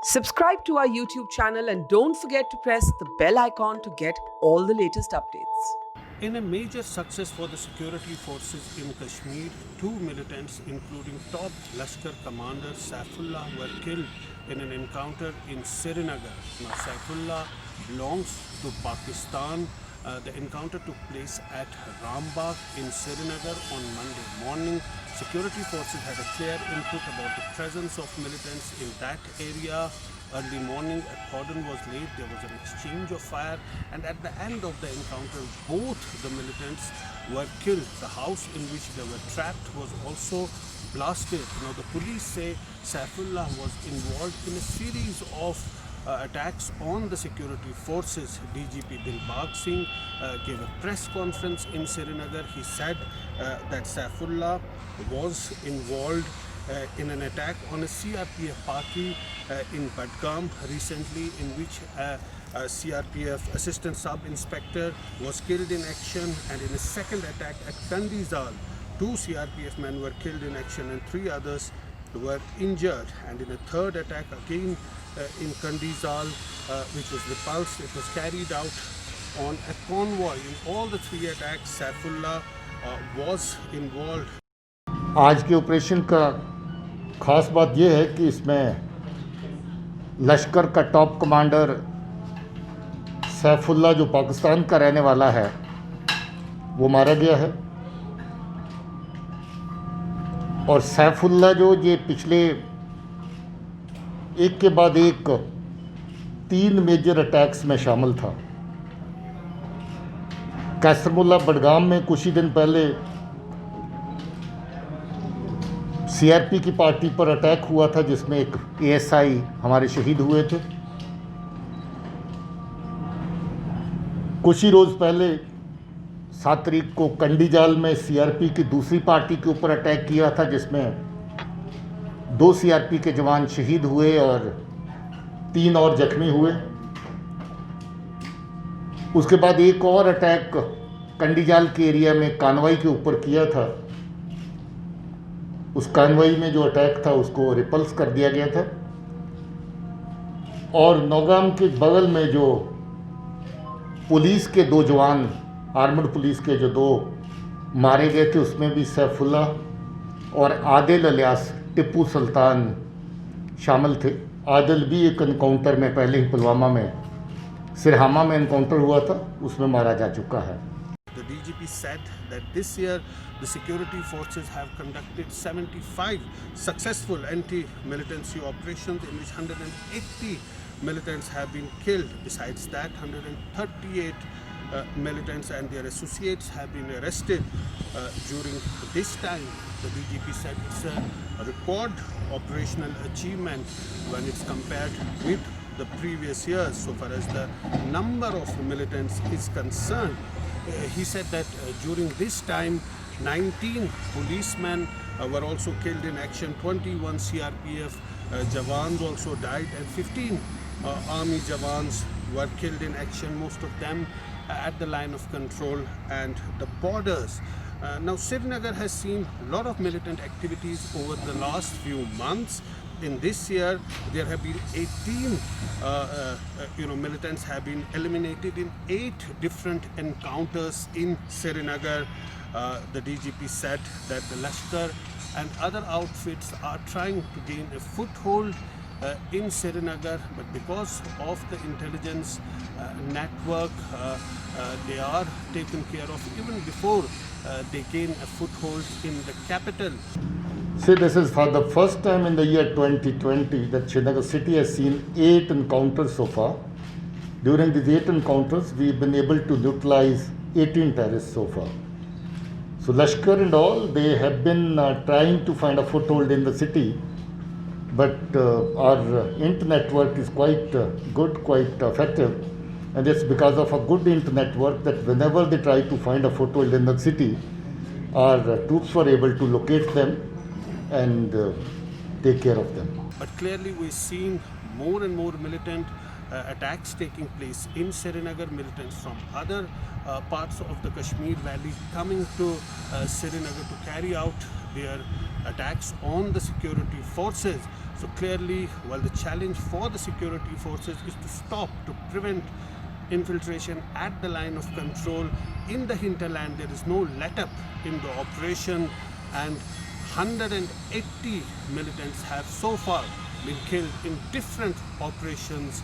Subscribe to our YouTube channel and don't forget to press the bell icon to get all the latest updates. In a major success for the security forces in Kashmir, two militants, including top Lashkar commander Saifullah, were killed in an encounter in Srinagar. Now, Saifullah belongs to Pakistan. The encounter took place at Rambagh in Srinagar on Monday morning. Security forces had a clear input about the presence of militants in that area. Early morning, a cordon was laid, there was an exchange of fire, and at the end of the encounter, both the militants were killed. The house in which they were trapped was also blasted. Now, the police say Saifullah was involved in a series of attacks on the security forces. DGP Dilbag Singh gave a press conference in Srinagar. He said that Saifullah was involved in an attack on a CRPF party in Badgam recently, in which a CRPF assistant sub-inspector was killed in action, and in a second attack at Kandizal, 2 CRPF men were killed in action and 3 others were injured, and in a third attack again in Kandizal, which was repulsed. It was carried out on a convoy. In all the 3 attacks, Saifullah was involved. आज के operation का ख़ास बात यह है कि इसमें लश्कर का टॉप कमांडर सैफुल्ला, जो पाकिस्तान का रहने वाला है, वो मारा गया है। और सैफुल्ला जो ये पिछले एक के बाद एक 3 मेजर अटैक्स में शामिल था। कैसरमुल्ला बडगाम में कुछ ही दिन पहले सीआरपी की पार्टी पर अटैक हुआ था, जिसमें एक एएसआई हमारे शहीद हुए थे। कुछ ही रोज़ पहले 7 तारीख को कंडीजाल में सीआरपी की दूसरी पार्टी के ऊपर अटैक किया था, जिसमें 2 सीआरपी के जवान शहीद हुए और 3 और जख्मी हुए। उसके बाद एक और अटैक कंडीजाल के एरिया में कानवाई के ऊपर किया था। उस कानवाई में जो अटैक था उसको रिपल्स कर दिया गया था। और नौगाम के बगल में जो पुलिस के 2 जवान, आर्मड पुलिस के जो 2 मारे गए थे, उसमें भी सैफुल्ला और आदिल अलियास टिप्पू सुल्तान शामिल थे। आदिल भी एक एनकाउंटर में, पहले ही पुलवामा में सिरहामा में एनकाउंटर हुआ था, उसमें मारा जा चुका है। The DGP said that this year the security forces have conducted 75 successful anti-militancy operations in which 180 militants have been killed. Besides that, 138 militants and their associates have been arrested during this time. The DGP said it's a record operational achievement when it's compared with the previous years so far as the number of militants is concerned. He said that during this time 19 policemen were also killed in action, 21 CRPF Jawans also died, and 15 army Jawans were killed in action, most of them at the line of control and the borders. Now, Srinagar has seen a lot of militant activities over the last few months. In this year, there have been 18 militants have been eliminated in 8 different encounters in Srinagar. The DGP said that the Lashkar and other outfits are trying to gain a foothold in Srinagar, but because of the intelligence network, they are taken care of even before they gain a foothold in the capital. See, this is for the first time in the year 2020 that Srinagar city has seen 8 encounters so far. During these 8 encounters, we've been able to neutralize 18 terrorists so far. So Lashkar and all, they have been trying to find a foothold in the city, but our internet network is quite good, quite effective, and it's because of a good internet network that whenever they try to find a foothold in the city, our troops were able to locate them and take care of them. But clearly we're seeing more and more militant attacks taking place in Srinagar, militants from other parts of the Kashmir Valley coming to Srinagar to carry out their attacks on the security forces. So clearly, while the challenge for the security forces is to stop, to prevent infiltration at the line of control in the hinterland, there is no let-up in the operation, and 180 militants have so far been killed in different operations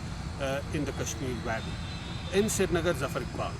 in the Kashmir Valley. In Srinagar, Zafar Iqbal.